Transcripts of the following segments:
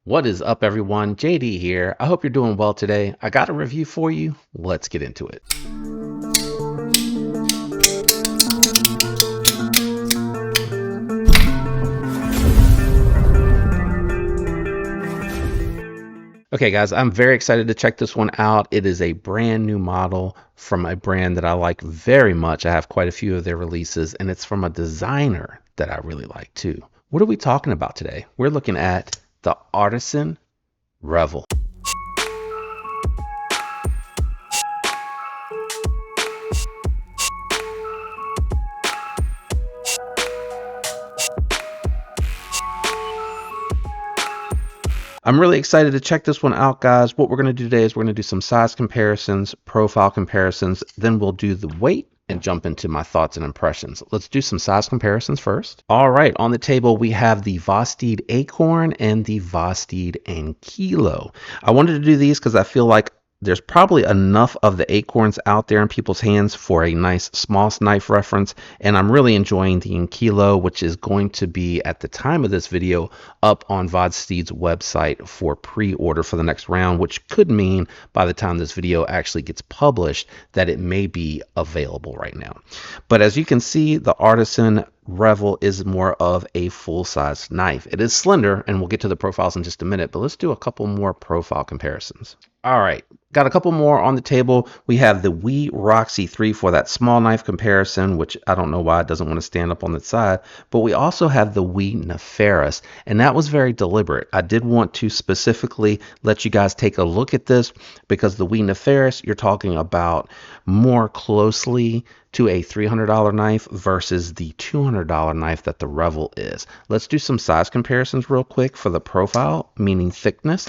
What is up, everyone? JD here. I hope you're doing well today. I got a review for you. Let's get into it. Okay, guys, I'm very excited to check this one out. It is a brand new model from a brand that I like very much. I have quite a few of their releases, and it's from a designer that I really like too. What are we talking about today? We're looking at the Artisan Revel. I'm really excited to check this one out, guys. What we're going to do today is we're going to do some size comparisons, profile comparisons, then we'll do the weight and jump into my thoughts and impressions. Let's do some size comparisons first. All right, on the table we have the Vosteed Acorn and the Vosteed Ankilo. I wanted to do these because I feel like there's probably enough of the acorns out there in people's hands for a nice small knife reference, and I'm really enjoying the Ankilo, which is going to be, at the time of this video, up on Vosteed's website for pre-order for the next round, which could mean by the time this video actually gets published that it may be available right now. But as you can see, the Artisan Revel is more of a full-size knife. It is slender, and we'll get to the profiles in just a minute, but let's do a couple more profile comparisons. All right, got a couple more on the table. We have the Wee Roxy 3 for that small knife comparison, which I don't know why it doesn't want to stand up on its side, but we also have the Wee Nefaris, and that was very deliberate. I did want to specifically let you guys take a look at this because the Wee Nefaris, you're talking about more closely to a $300 knife versus the $200 knife that the Revel is. Let's do some size comparisons real quick for the profile, meaning thickness.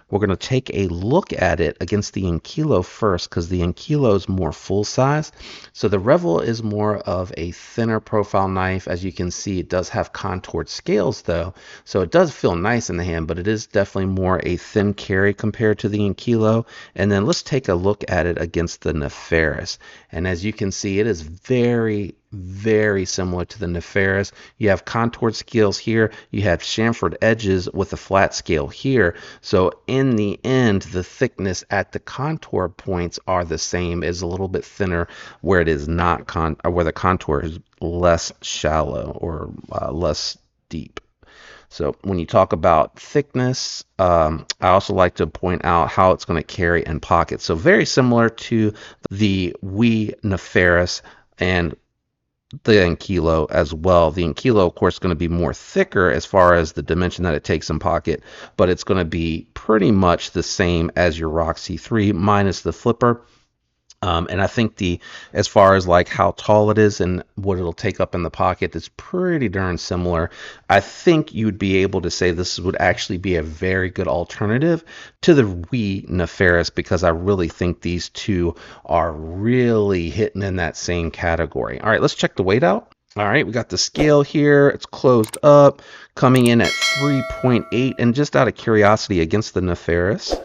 We're going to take a look at it against the Ankilo first because the Ankilo is more full size. So the Revel is more of a thinner profile knife. As you can see, it does have contoured scales though, so it does feel nice in the hand, but it is definitely more a thin carry compared to the Ankilo. And then let's take a look at it against the Nefaris. And as you can see, it is very similar to the Nefaris. You have contoured scales here, you have chamfered edges with a flat scale here. So in the end, the thickness at the contour points are the same. It's a little bit thinner where it is not where the contour is less shallow or less deep. So when you talk about thickness, I also like to point out how it's going to carry in pockets. So very similar to the Wee Nefaris and the Ankilo as well. The Ankilo, of course, is going to be more thicker as far as the dimension that it takes in pocket, but it's going to be pretty much the same as your Roxy 3 minus the flipper. And I think as far as like how tall it is and what it'll take up in the pocket, it's pretty darn similar. I think you'd be able to say this would actually be a very good alternative to the Wee Nefaris because I really think these two are really hitting in that same category. All right, let's check the weight out. All right, we got the scale here. It's closed up, coming in at 3.8, and just out of curiosity against the Nefaris,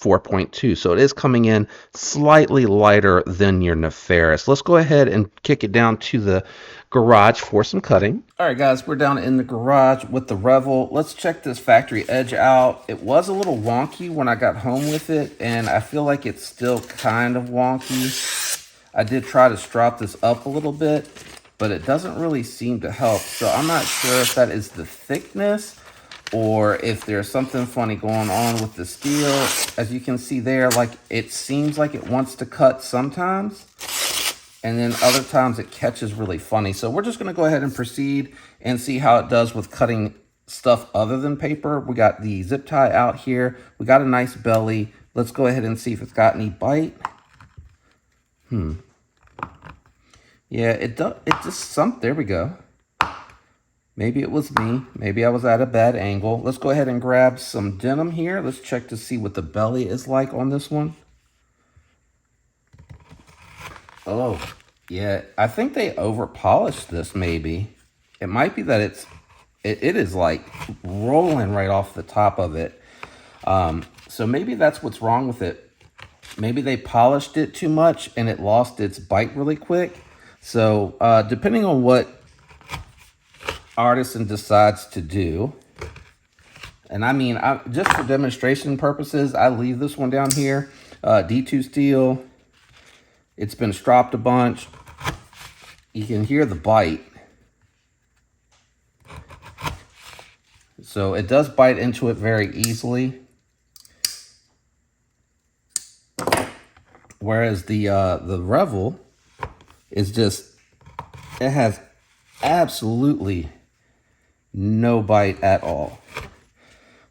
4.2. So it is coming in slightly lighter than your Nefaris. Let's go ahead and kick it down to the garage for some cutting. All right, guys, we're down in the garage with the Revel. Let's check this factory edge out. It was a little wonky when I got home with it, and I feel like it's still kind of wonky. I did try to strap this up a little bit, but it doesn't really seem to help. So I'm not sure if that is the thickness or if there's something funny going on with the steel. As you can see there, like it seems like it wants to cut sometimes, and then other times it catches really funny. So we're just gonna go ahead and proceed and see how it does with cutting stuff other than paper. We got the zip tie out here. We got a nice belly. Let's go ahead and see if it's got any bite. Yeah, it does. It just there we go. Maybe it was me. Maybe I was at a bad angle. Let's go ahead and grab some denim here. Let's check to see what the belly is like on this one. Oh, yeah. I think they over polished this maybe. It might be that it is like rolling right off the top of it. So maybe that's what's wrong with it. Maybe they polished it too much and it lost its bite really quick. So depending on what Artisan decides to do, And I mean, just for demonstration purposes, I leave this one down here. D2 steel. It's been stropped a bunch. You can hear the bite. So it does bite into it very easily. Whereas the Revel is just, it has absolutely no bite at all.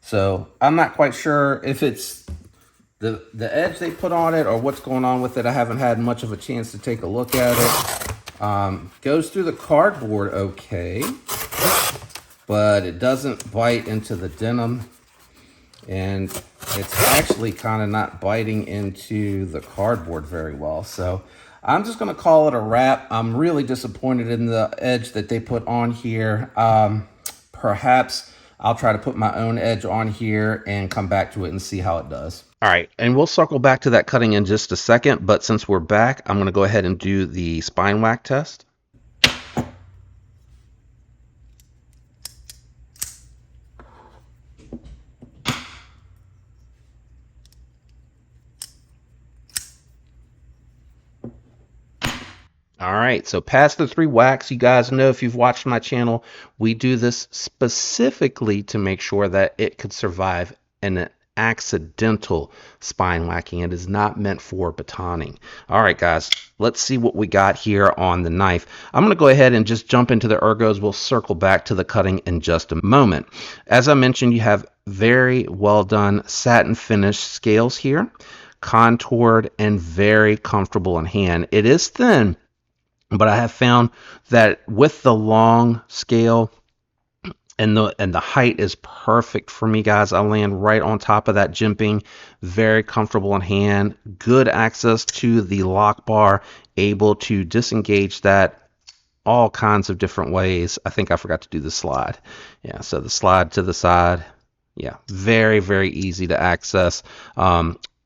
So I'm not quite sure if it's the edge they put on it or what's going on with it. I haven't had much of a chance to take a look at it. Goes through the cardboard okay, but it doesn't bite into the denim, and it's actually kind of not biting into the cardboard very well. So I'm just going to call it a wrap. I'm really disappointed in the edge that they put on here. Perhaps I'll try to put my own edge on here and come back to it and see how it does. All right, and we'll circle back to that cutting in just a second, but since we're back, I'm going to go ahead and do the spine whack test. All right, so past the 3 whacks, you guys know if you've watched my channel, we do this specifically to make sure that it could survive an accidental spine whacking. It is not meant for batoning. All right, guys, let's see what we got here on the knife. I'm going to go ahead and just jump into the ergos. We'll circle back to the cutting in just a moment. As I mentioned, you have very well done satin finish scales here, contoured and very comfortable in hand. It is thin, but I have found that with the long scale and the height is perfect for me, guys. I land right on top of that jimping, very comfortable in hand, good access to the lock bar, able to disengage that all kinds of different ways. I think I forgot to do the slide. Yeah, so the slide to the side. Yeah, very, very easy to access.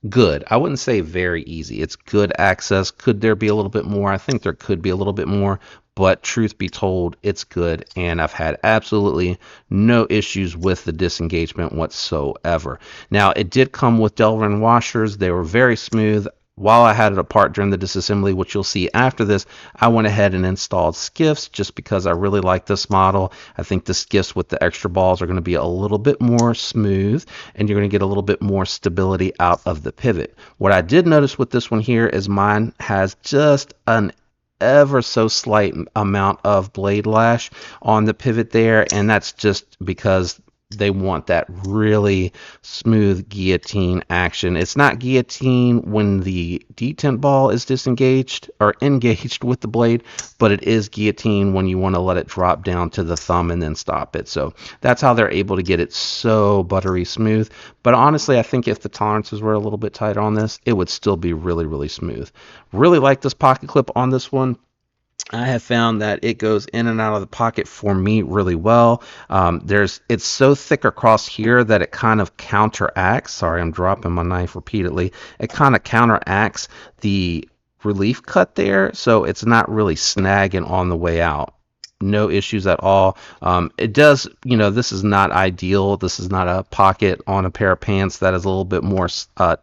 Good. I wouldn't say very easy. It's good access. Could there be a little bit more? I think there could be a little bit more, but truth be told, it's good. And I've had absolutely no issues with the disengagement whatsoever. Now, it did come with Delrin washers. They were very smooth. While I had it apart during the disassembly, which you'll see after this, I went ahead and installed skiffs just because I really like this model. I think the skiffs with the extra balls are going to be a little bit more smooth, and you're going to get a little bit more stability out of the pivot. What I did notice with this one here is mine has just an ever so slight amount of blade lash on the pivot there, and that's just because they want that really smooth guillotine action. It's not guillotine when the detent ball is disengaged or engaged with the blade, but it is guillotine when you want to let it drop down to the thumb and then stop it. So that's how they're able to get it so buttery smooth. But honestly, I think if the tolerances were a little bit tighter on this, it would still be really, really smooth. Really like this pocket clip on this one. I have found that it goes in and out of the pocket for me really well. It's so thick across here that it kind of counteracts. Sorry, I'm dropping my knife repeatedly. It kind of counteracts the relief cut there, so it's not really snagging on the way out. No issues at all. It does, this is not ideal. This is not a pocket on a pair of pants that is a little bit more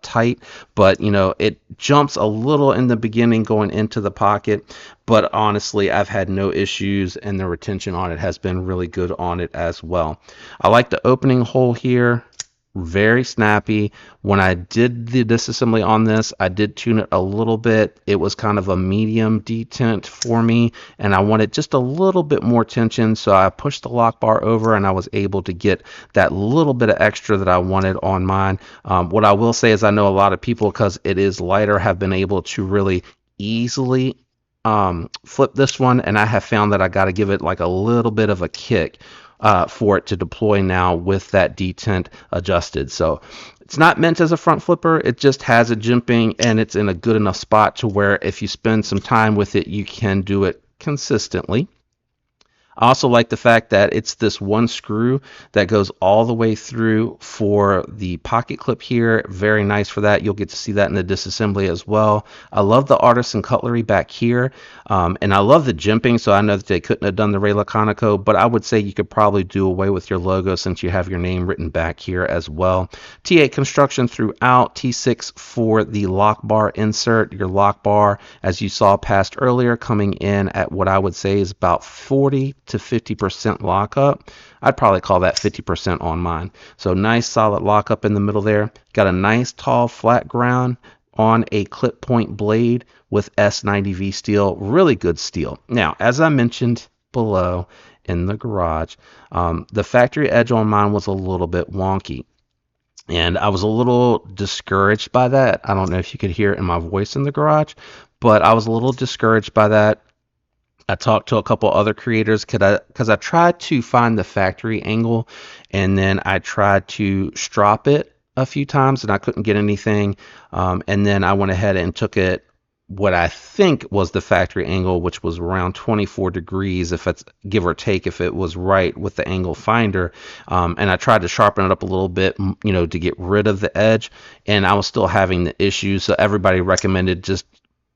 tight, but it jumps a little in the beginning going into the pocket. But honestly, I've had no issues, and the retention on it has been really good on it as well. I like the opening hole here. Very snappy. When I did the disassembly on this, I did tune it a little bit. It was kind of a medium detent for me, and I wanted just a little bit more tension, so I pushed the lock bar over and I was able to get that little bit of extra that I wanted on mine. What I will say is I know a lot of people, because it is lighter, have been able to really easily flip this one, and I have found that I got to give it like a little bit of a kick for it to deploy now with that detent adjusted. So it's not meant as a front flipper. It just has a jimping, and it's in a good enough spot to where if you spend some time with it, you can do it consistently. I also like the fact that it's this one screw that goes all the way through for the pocket clip here. Very nice for that. You'll get to see that in the disassembly as well. I love the artisan cutlery back here, and I love the jimping. So I know that they couldn't have done the Ray Laconico, but I would say you could probably do away with your logo since you have your name written back here as well. T8 construction throughout, T6 for the lock bar insert. Your lock bar, as you saw past earlier, coming in at what I would say is about 40 to 50% lockup. I'd probably call that 50% on mine. So nice solid lockup in the middle there. Got a nice tall flat ground on a clip point blade with S90V steel. Really good steel. Now, as I mentioned below in the garage, the factory edge on mine was a little bit wonky. And I was a little discouraged by that. I don't know if you could hear it in my voice in the garage, but I was a little discouraged by that. I talked to a couple other creators because I tried to find the factory angle, and then I tried to strop it a few times and I couldn't get anything. And then I went ahead and took it what I think was the factory angle, which was around 24 degrees, if it's give or take, if it was right with the angle finder. And I tried to sharpen it up a little bit, you know, to get rid of the edge, and I was still having the issue. So everybody recommended just,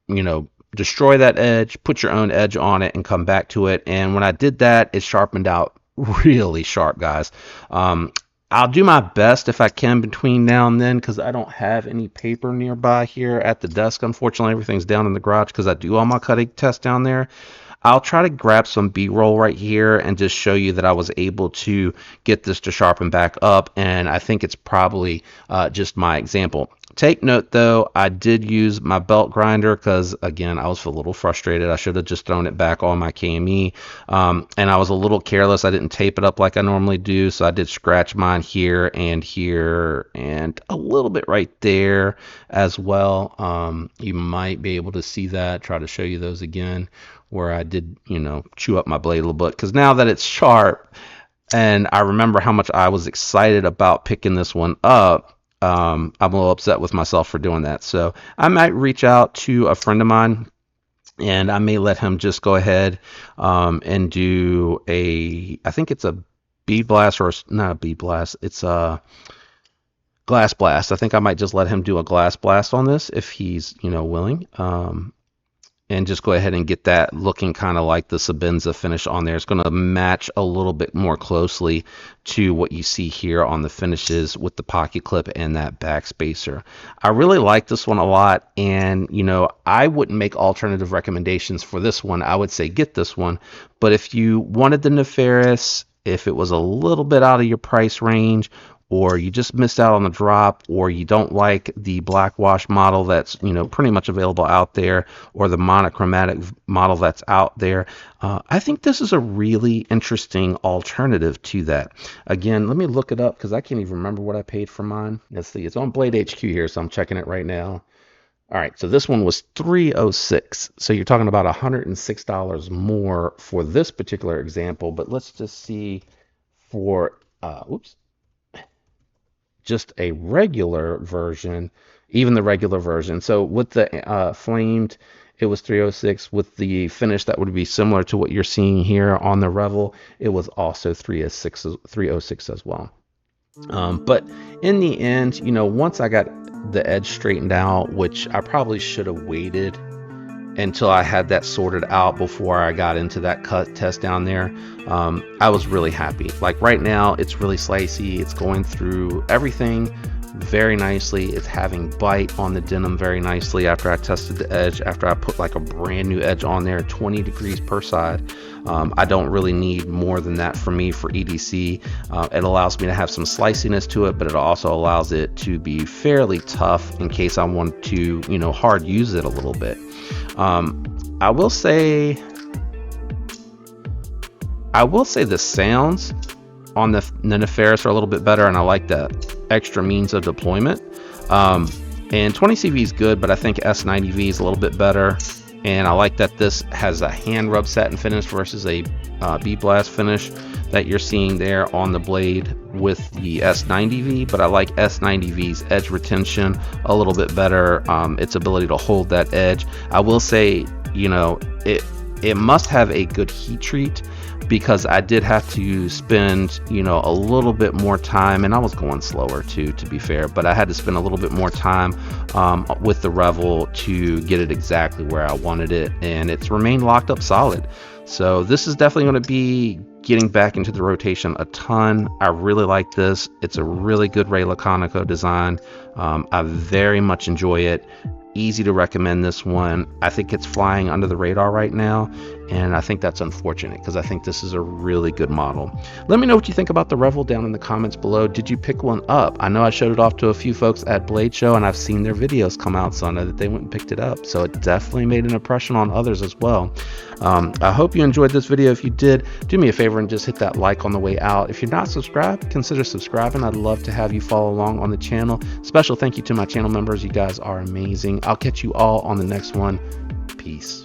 you know, destroy that edge, put your own edge on it, and come back to it. And when I did that, it sharpened out really sharp, guys. I'll do my best if I can between now and then, because I don't have any paper nearby here at the desk. Unfortunately, everything's down in the garage because I do all my cutting tests down there. I'll try to grab some B-roll right here and just show you that I was able to get this to sharpen back up, and I think it's probably just my example. Take note though, I did use my belt grinder because, again, I was a little frustrated. I should have just thrown it back on my KME, and I was a little careless. I didn't tape it up like I normally do, so I did scratch mine here and a little bit right there as well. You might be able to see that. Try to show you those again, where I did, you know, chew up my blade a little bit, because now that it's sharp, and I remember how much I was excited about picking this one up, I'm a little upset with myself for doing that. So I might reach out to a friend of mine, and I may let him just go ahead and do I think it's a bead blast, or not a bead blast, it's a glass blast. I think I might just let him do a glass blast on this if he's, you know, willing. And just go ahead and get that looking kind of like the Sabenza finish on there. It's going to match a little bit more closely to what you see here on the finishes with the pocket clip and that back spacer. I really like this one a lot, and you know, I wouldn't make alternative recommendations for this one. I would say get this one, but if you wanted the Nefarious, if it was a little bit out of your price range, or you just missed out on the drop, or you don't like the black wash model that's, you know, pretty much available out there, or the monochromatic model that's out there, I think this is a really interesting alternative to that. Again, let me look it up because I can't even remember what I paid for mine. Let's see, it's on Blade HQ here, so I'm checking it right now. All right, so this one was $306. So you're talking about $106 more for this particular example, but let's just see for, just a regular version, even the regular version. So with the flamed, it was $306. With the finish that would be similar to what you're seeing here on the Revel, it was also $306 as well. But in the end, you know, once I got the edge straightened out, which I probably should have waited until I had that sorted out before I got into that cut test down there, I was really happy. Like right now, it's really slicey. It's going through everything very nicely. It's having bite on the denim very nicely after I tested the edge, after I put like a brand new edge on there, 20 degrees per side. I don't really need more than that for me for EDC. It allows me to have some sliciness to it, but it also allows it to be fairly tough in case I want to, you know, hard use it a little bit. I will say the sounds on the Nefarious are a little bit better, and I like that extra means of deployment. And 20CV is good, but I think S90V is a little bit better. And I like that this has a hand rub satin finish versus a bead blast finish that you're seeing there on the blade with the S90V. But I like S90V's edge retention a little bit better, its ability to hold that edge. I will say, you know, it must have a good heat treat, because I did have to spend, you know, a little bit more time, and I was going slower too, to be fair, but I had to spend a little bit more time with the Revel to get it exactly where I wanted it, and it's remained locked up solid. So this is definitely going to be getting back into the rotation a ton. I really like this. It's a really good Ray Laconico design. I very much enjoy it. Easy to recommend this one. I think it's flying under the radar right now, and I think that's unfortunate because I think this is a really good model. Let me know what you think about the Revel down in the comments below. Did you pick one up? I know I showed it off to a few folks at Blade Show, and I've seen their videos come out, so I know that they went and picked it up. So it definitely made an impression on others as well. I hope you enjoyed this video. If you did, do me a favor and just hit that like on the way out. If you're not subscribed, consider subscribing. I'd love to have you follow along on the channel. Special thank you to my channel members. You guys are amazing. I'll catch you all on the next one. Peace.